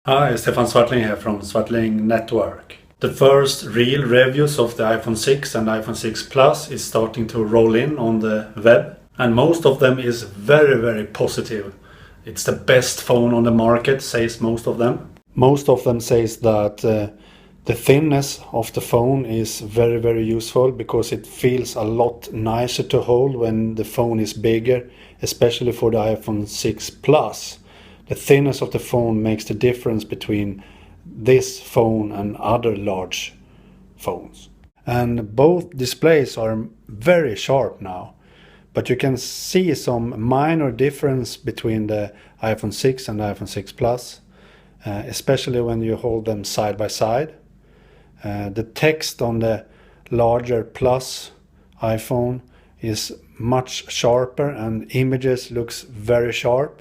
Hi, Stefan Swartling here from Swartling Network. The first real reviews of the iPhone 6 and iPhone 6 Plus is starting to roll in on the web, and most of them is very positive. It's the best phone on the market, says most of them. Most of them says that the thinness of the phone is very useful because it feels a lot nicer to hold when the phone is bigger, especially for the iPhone 6 Plus. The thinness of the phone makes the difference between this phone and other large phones. And both displays are very sharp now, but you can see some minor difference between the iPhone 6 and the iPhone 6 Plus, especially when you hold them side by side. The text on the larger Plus iPhone is much sharper and images looks very sharp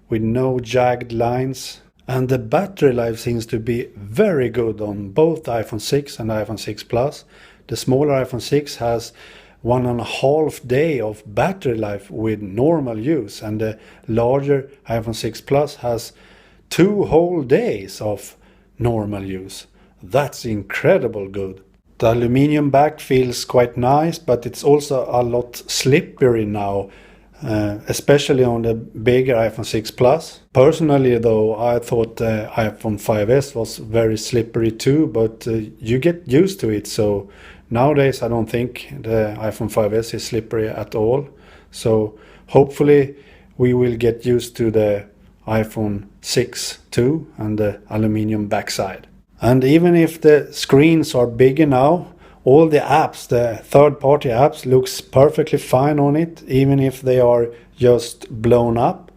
with no jagged lines. And the battery life seems to be very good on both the iPhone 6 and iPhone 6 Plus. The smaller iPhone 6 has 1.5 day of battery life with normal use, and the larger iPhone 6 Plus has 2 whole days of normal use. That's incredible good. The aluminium back feels quite nice, but it's also a lot slippery now, especially on the bigger iPhone 6 Plus. Personally though, I thought the iPhone 5S was very slippery too, but you get used to it. So nowadays I don't think the iPhone 5S is slippery at all. So hopefully we will get used to the iPhone 6 too and the aluminium backside. And even if the screens are bigger now, all the apps, the third-party apps, looks perfectly fine on it, even if they are just blown up.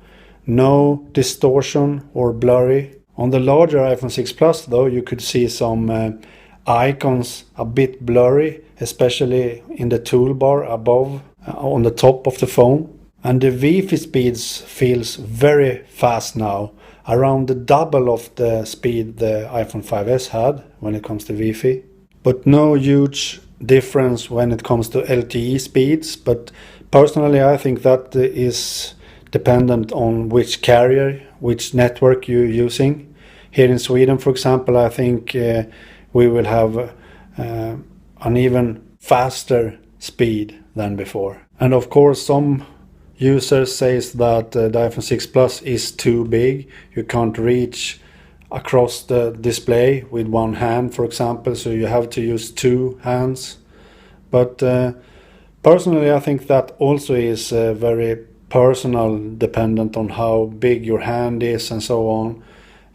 No distortion or blurry. On the larger iPhone 6 Plus though, you could see some icons a bit blurry, especially in the toolbar above, on the top of the phone. And the Wi-Fi speeds feels very fast now, around the double of the speed the iPhone 5S had when it comes to Wi-Fi. But no huge difference when it comes to LTE speeds. But personally I think that is dependent on which carrier, which network you're using. Here in Sweden, for example, I think we will have an even faster speed than before. And of course some users says that the iPhone 6 Plus is too big. You can't reach across the display with one hand, for example, so you have to use 2 hands. But personally I think that also is very personal, dependent on how big your hand is and so on.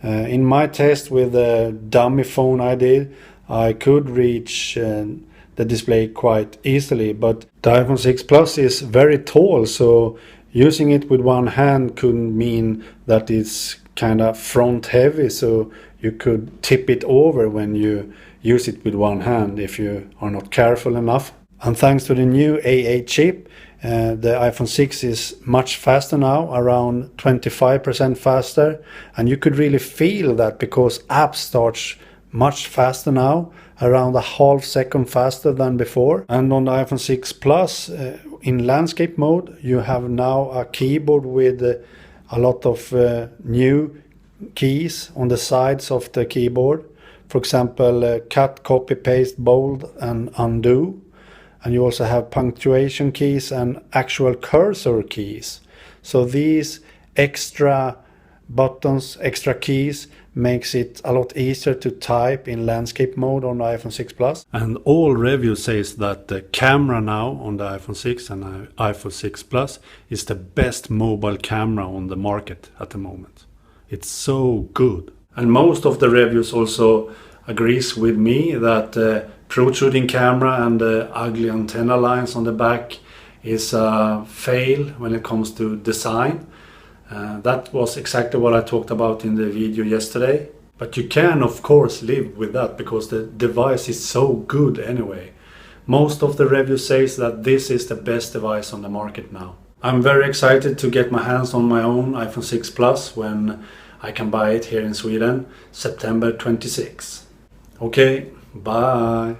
In my test with the dummy phone I did, I could reach the display quite easily, but the iPhone 6 Plus is very tall, so using it with one hand could mean that it's kind of front heavy, so you could tip it over when you use it with one hand if you are not careful enough. And thanks to the new A8 chip, the iPhone 6 is much faster now, around 25% faster, and you could really feel that because apps start much faster now, around a half second faster than before. And on the iPhone 6 Plus, in landscape mode, you have now a keyboard with a lot of new keys on the sides of the keyboard. For example, cut, copy, paste, bold and undo. And you also have punctuation keys and actual cursor keys. So these extra buttons, extra keys, makes it a lot easier to type in landscape mode on the iPhone 6 Plus. And all reviews says that the camera now on the iPhone 6 and iPhone 6 Plus is the best mobile camera on the market at the moment. It's so good. And most of the reviews also agrees with me that the protruding camera and the ugly antenna lines on the back is a fail when it comes to design. That was exactly what I talked about in the video yesterday. But you can of course live with that because the device is so good anyway. Most of the reviews says that this is the best device on the market now. I'm very excited to get my hands on my own iPhone 6 Plus when I can buy it here in Sweden, September 26. Okay, bye.